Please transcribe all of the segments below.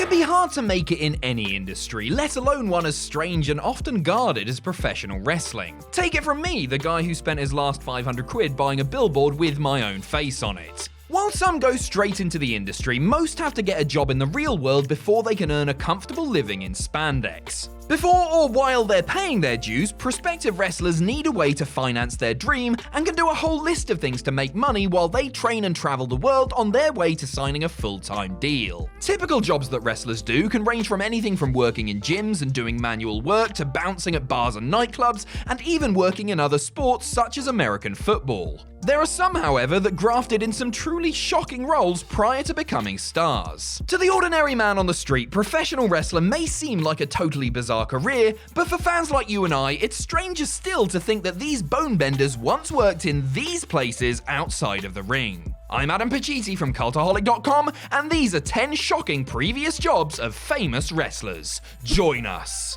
can be hard to make it in any industry, let alone one as strange and often guarded as professional wrestling. Take it from me, the guy who spent his last 500 quid buying a billboard with my own face on it. While some go straight into the industry, most have to get a job in the real world before they can earn a comfortable living in spandex. Before or while they're paying their dues, prospective wrestlers need a way to finance their dream and can do a whole list of things to make money while they train and travel the world on their way to signing a full-time deal. Typical jobs that wrestlers do can range from anything from working in gyms and doing manual work to bouncing at bars and nightclubs, and even working in other sports such as American football. There are some, however, that grafted in some truly shocking roles prior to becoming stars. To the ordinary man on the street, professional wrestler may seem like a totally bizarre career, but for fans like you and I, it's stranger still to think that these bone benders once worked in these places outside of the ring. I'm Adam Pacitti from Cultaholic.com, and these are 10 shocking previous jobs of famous wrestlers. Join us.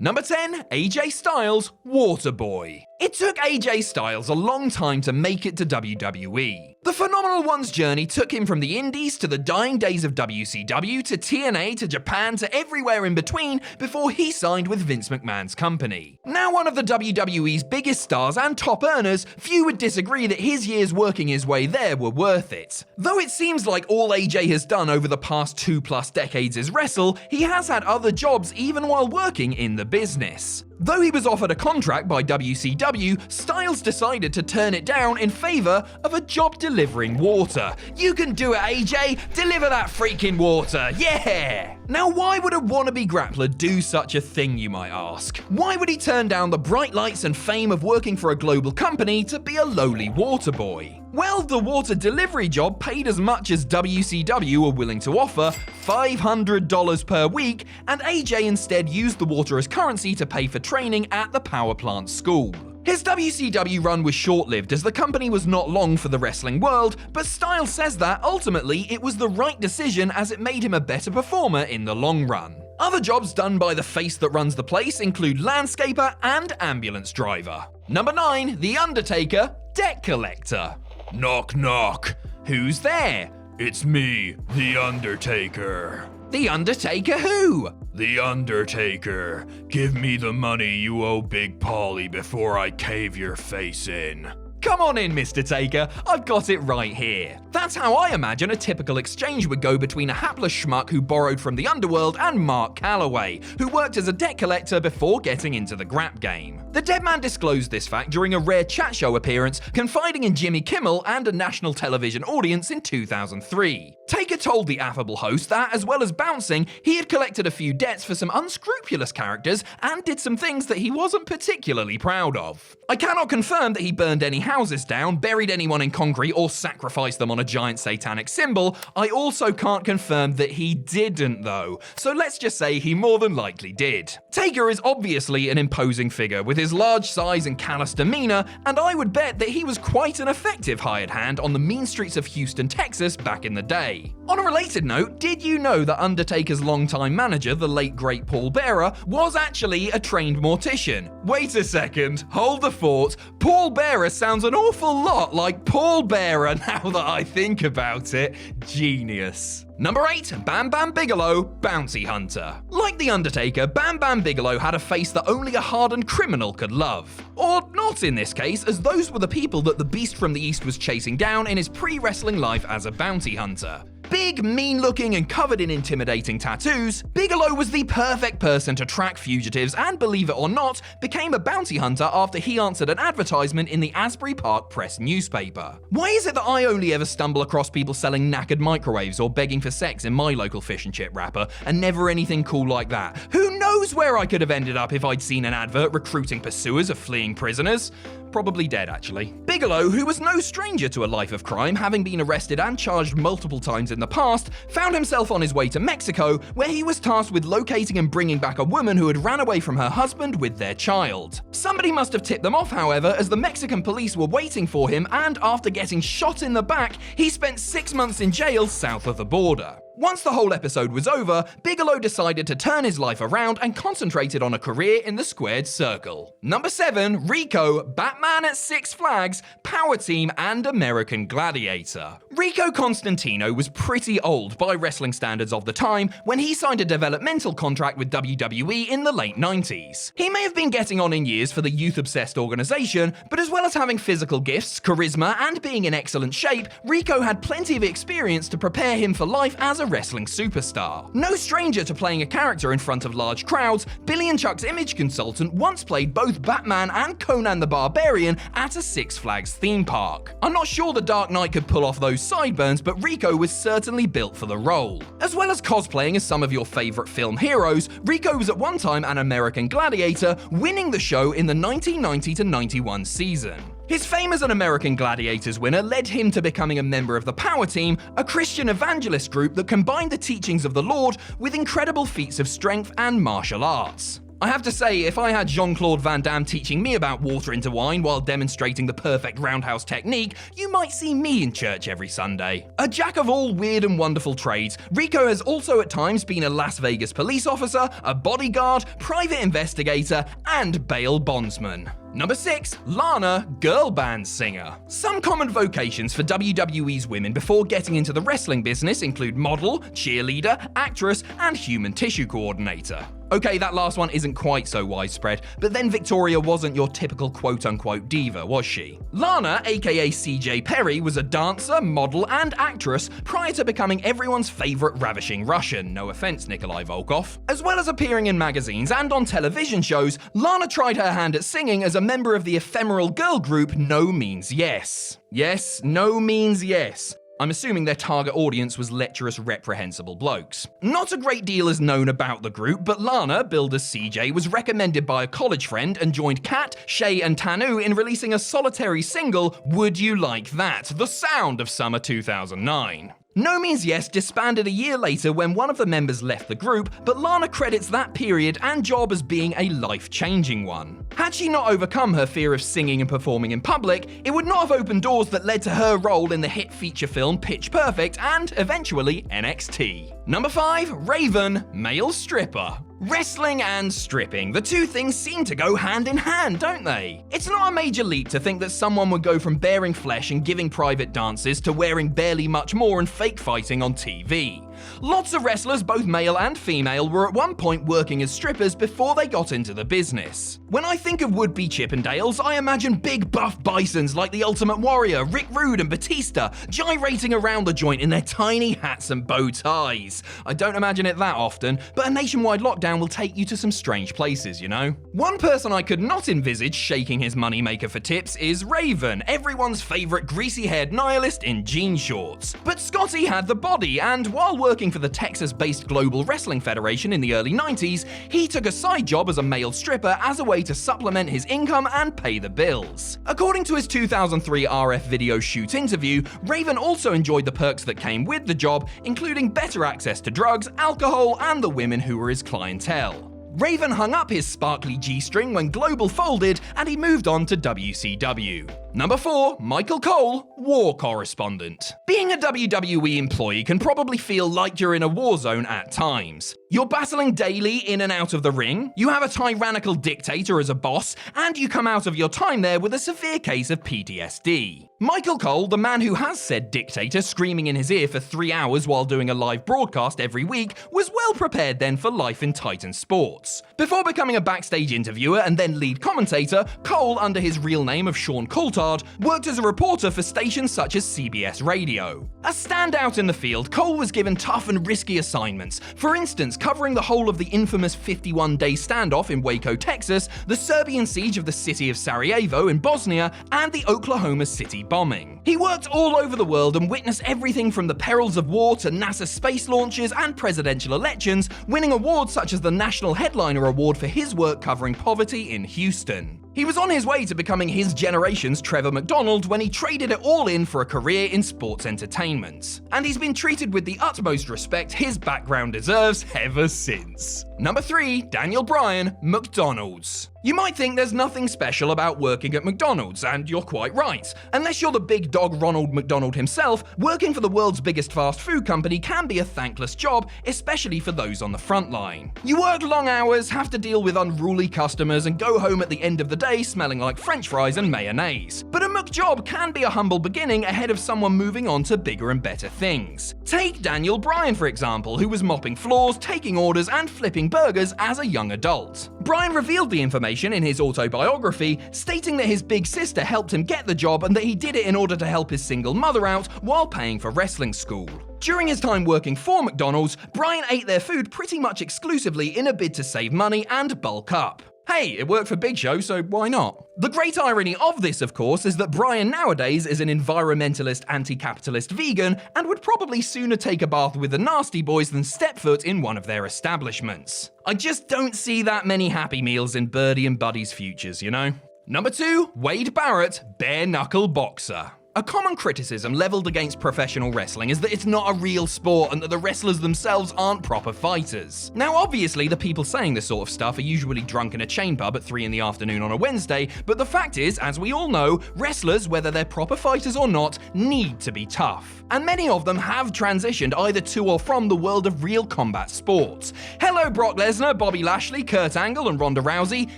Number 10, AJ Styles, Waterboy. It took AJ Styles a long time to make it to WWE. The Phenomenal One's journey took him from the Indies to the dying days of WCW to TNA to Japan to everywhere in between before he signed with Vince McMahon's company. Now one of the WWE's biggest stars and top earners, few would disagree that his years working his way there were worth it. Though it seems like all AJ has done over the past 2+ decades is wrestle, he has had other jobs even while working in the business. Though he was offered a contract by WCW, Styles decided to turn it down in favor of a job delivering water. You can do it, AJ! Deliver that freaking water! Yeah! Now, why would a wannabe grappler do such a thing, you might ask? Why would he turn down the bright lights and fame of working for a global company to be a lowly water boy? Well, the water delivery job paid as much as WCW were willing to offer, $500 per week, and AJ instead used the water as currency to pay for training at the power plant school. His WCW run was short-lived as the company was not long for the wrestling world, but Styles says that ultimately it was the right decision as it made him a better performer in the long run. Other jobs done by the face that runs the place include landscaper and ambulance driver. Number 9, The Undertaker, debt collector. Knock knock. Who's there? It's me, The Undertaker. The Undertaker who? The Undertaker. Give me the money you owe Big Paulie before I cave your face in. Come on in, Mr. Taker, I've got it right here. That's how I imagine a typical exchange would go between a hapless schmuck who borrowed from the underworld and Mark Calloway, who worked as a debt collector before getting into the grap game. The dead man disclosed this fact during a rare chat show appearance, confiding in Jimmy Kimmel and a national television audience in 2003. Taker told the affable host that, as well as bouncing, he had collected a few debts for some unscrupulous characters and did some things that he wasn't particularly proud of. I cannot confirm that he burned any houses down, buried anyone in concrete, or sacrificed them on a giant satanic symbol. I also can't confirm that he didn't, though, so let's just say he more than likely did. Taker is obviously an imposing figure with his large size and callous demeanor, and I would bet that he was quite an effective hired hand on the mean streets of Houston, Texas back in the day. On a related note, did you know that Undertaker's longtime manager, the late great Paul Bearer, was actually a trained mortician? Wait a second, hold the fort. Paul Bearer sounds an awful lot like Paul Bearer now that I think about it. Genius. Number 8, Bam Bigelow, bounty hunter. Like The Undertaker, Bam Bigelow had a face that only a hardened criminal could love. Or not in this case, as those were the people that the Beast from the East was chasing down in his pre-wrestling life as a bounty hunter. Big, mean-looking, and covered in intimidating tattoos, Bigelow was the perfect person to track fugitives and, believe it or not, became a bounty hunter after he answered an advertisement in the Asbury Park Press newspaper. Why is it that I only ever stumble across people selling knackered microwaves or begging for sex in my local fish and chip wrapper, and never anything cool like that? Who knows where I could have ended up if I'd seen an advert recruiting pursuers of fleeing prisoners? Probably dead, actually. Bigelow, who was no stranger to a life of crime, having been arrested and charged multiple times in the past, found himself on his way to Mexico, where he was tasked with locating and bringing back a woman who had ran away from her husband with their child. Somebody must have tipped them off, however, as the Mexican police were waiting for him, and after getting shot in the back, he spent 6 months in jail south of the border. Once the whole episode was over, Bigelow decided to turn his life around and concentrated on a career in the squared circle. Number 7, Rico, Batman at Six Flags, Power Team, and American Gladiator. Rico Constantino was pretty old by wrestling standards of the time when he signed a developmental contract with WWE in the late 90s. He may have been getting on in years for the youth-obsessed organization, but as well as having physical gifts, charisma, and being in excellent shape, Rico had plenty of experience to prepare him for life as a wrestling superstar. No stranger to playing a character in front of large crowds, Billy and Chuck's image consultant once played both Batman and Conan the Barbarian at a Six Flags theme park. I'm not sure the Dark Knight could pull off those sideburns, but Rico was certainly built for the role. As well as cosplaying as some of your favorite film heroes, Rico was at one time an American Gladiator, winning the show in the 1990-91 season. His fame as an American Gladiators winner led him to becoming a member of the Power Team, a Christian evangelist group that combined the teachings of the Lord with incredible feats of strength and martial arts. I have to say, if I had Jean-Claude Van Damme teaching me about water into wine while demonstrating the perfect roundhouse technique, you might see me in church every Sunday. A jack of all weird and wonderful trades, Rico has also at times been a Las Vegas police officer, a bodyguard, private investigator, and bail bondsman. Number 6, Lana, girl band singer. Some common vocations for WWE's women before getting into the wrestling business include model, cheerleader, actress, and human tissue coordinator. Okay, that last one isn't quite so widespread, but then Victoria wasn't your typical quote-unquote diva, was she? Lana, aka CJ Perry, was a dancer, model, and actress prior to becoming everyone's favorite ravishing Russian, no offense Nikolai Volkov. As well as appearing in magazines and on television shows, Lana tried her hand at singing as a member of the ephemeral girl group No Means Yes. Yes, No Means Yes. I'm assuming their target audience was lecherous, reprehensible blokes. Not a great deal is known about the group, but Lana, billed as CJ, was recommended by a college friend and joined Kat, Shay, and Tanu in releasing a solitary single, Would You Like That?, the sound of summer 2009. No Means Yes disbanded a year later when one of the members left the group, but Lana credits that period and job as being a life-changing one. Had she not overcome her fear of singing and performing in public, it would not have opened doors that led to her role in the hit feature film Pitch Perfect and, eventually, NXT. Number 5, Raven, male stripper. Wrestling and stripping, the two things seem to go hand in hand, don't they? It's not a major leap to think that someone would go from baring flesh and giving private dances to wearing barely much more and fake fighting on TV. Lots of wrestlers, both male and female, were at one point working as strippers before they got into the business. When I think of would-be Chippendales, I imagine big buff bisons like the Ultimate Warrior, Rick Rude and Batista, gyrating around the joint in their tiny hats and bow ties. I don't imagine it that often, but a nationwide lockdown will take you to some strange places, you know? One person I could not envisage shaking his moneymaker for tips is Raven, everyone's favourite greasy-haired nihilist in jean shorts. But Scotty had the body, and while working for the Texas-based Global Wrestling Federation in the early 90s, he took a side job as a male stripper as a way to supplement his income and pay the bills. According to his 2003 RF video shoot interview, Raven also enjoyed the perks that came with the job, including better access to drugs, alcohol, and the women who were his clientele. Raven hung up his sparkly G-string when Global folded, and he moved on to WCW. Number 4, Michael Cole, war correspondent. Being a WWE employee can probably feel like you're in a war zone at times. You're battling daily in and out of the ring, you have a tyrannical dictator as a boss, and you come out of your time there with a severe case of PTSD. Michael Cole, the man who has said dictator screaming in his ear for 3 hours while doing a live broadcast every week, was well prepared then for life in Titan Sports. Before becoming a backstage interviewer and then lead commentator, Cole, under his real name of Sean Cultaholic, worked as a reporter for stations such as CBS Radio. A standout in the field, Cole was given tough and risky assignments, for instance covering the whole of the infamous 51-day standoff in Waco, Texas, the Serbian siege of the city of Sarajevo in Bosnia, and the Oklahoma City bombing. He worked all over the world and witnessed everything from the perils of war to NASA space launches and presidential elections, winning awards such as the National Headliner Award for his work covering poverty in Houston. He was on his way to becoming his generation's Trevor McDonald when he traded it all in for a career in sports entertainment. And he's been treated with the utmost respect his background deserves ever since. Number 3, Daniel Bryan, McDonald's. You might think there's nothing special about working at McDonald's, and you're quite right. Unless you're the big dog Ronald McDonald himself, working for the world's biggest fast food company can be a thankless job, especially for those on the front line. You work long hours, have to deal with unruly customers, and go home at the end of the day smelling like french fries and mayonnaise. But a McJob can be a humble beginning ahead of someone moving on to bigger and better things. Take Daniel Bryan, for example, who was mopping floors, taking orders, and flipping burgers as a young adult. Bryan revealed the information in his autobiography, stating that his big sister helped him get the job and that he did it in order to help his single mother out while paying for wrestling school. During his time working for McDonald's, Bryan ate their food pretty much exclusively in a bid to save money and bulk up. Hey, it worked for Big Show, so why not? The great irony of this, of course, is that Bryan nowadays is an environmentalist, anti-capitalist vegan and would probably sooner take a bath with the Nasty Boys than step foot in one of their establishments. I just don't see that many Happy Meals in Birdie and Buddy's futures, you know? Number 2, Wade Barrett, bare-knuckle boxer. A common criticism leveled against professional wrestling is that it's not a real sport and that the wrestlers themselves aren't proper fighters. Now obviously the people saying this sort of stuff are usually drunk in a chain pub at 3 in the afternoon on a Wednesday, but the fact is, as we all know, wrestlers, whether they're proper fighters or not, need to be tough. And many of them have transitioned either to or from the world of real combat sports. Hello Brock Lesnar, Bobby Lashley, Kurt Angle and Ronda Rousey,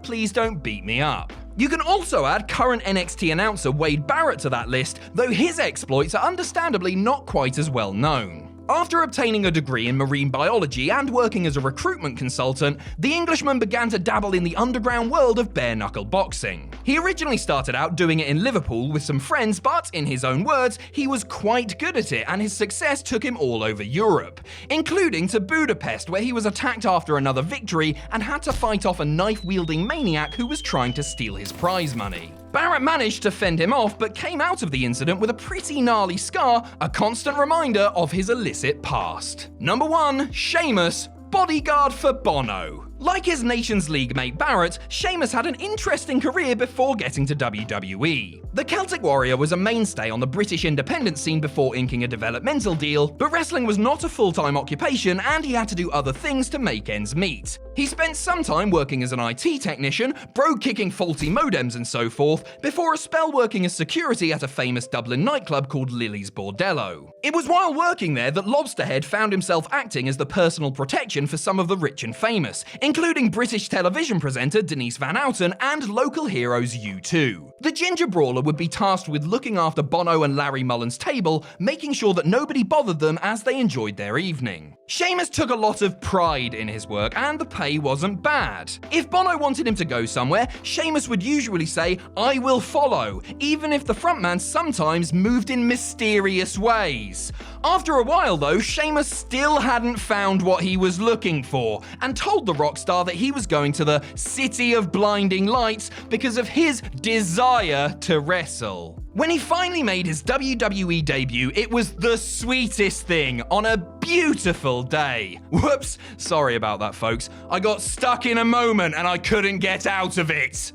please don't beat me up. You can also add current NXT announcer Wade Barrett to that list, though his exploits are understandably not quite as well known. After obtaining a degree in marine biology and working as a recruitment consultant, the Englishman began to dabble in the underground world of bare-knuckle boxing. He originally started out doing it in Liverpool with some friends, but in his own words, he was quite good at it and his success took him all over Europe, including to Budapest, where he was attacked after another victory and had to fight off a knife-wielding maniac who was trying to steal his prize money. Barrett managed to fend him off, but came out of the incident with a pretty gnarly scar, a constant reminder of his illicit past. Number 1, Sheamus, bodyguard for Bono. Like his Nations League mate Barrett, Sheamus had an interesting career before getting to WWE. The Celtic Warrior was a mainstay on the British independent scene before inking a developmental deal, but wrestling was not a full-time occupation and he had to do other things to make ends meet. He spent some time working as an IT technician, bro-kicking faulty modems and so forth, before a spell working as security at a famous Dublin nightclub called Lily's Bordello. It was while working there that Lobsterhead found himself acting as the personal protection for some of the rich and famous, including British television presenter Denise Van Outen and local heroes U2. The Ginger Brawler would be tasked with looking after Bono and Larry Mullen's table, making sure that nobody bothered them as they enjoyed their evening. Sheamus took a lot of pride in his work, and the pay wasn't bad. If Bono wanted him to go somewhere, Sheamus would usually say, "I will follow," even if the frontman sometimes moved in mysterious ways. After a while though, Sheamus still hadn't found what he was looking for, and told the rock star that he was going to the City of Blinding Lights because of his desire to wrestle. When he finally made his WWE debut, it was the sweetest thing on a beautiful day. Whoops, sorry about that folks. I got stuck in a moment and I couldn't get out of it.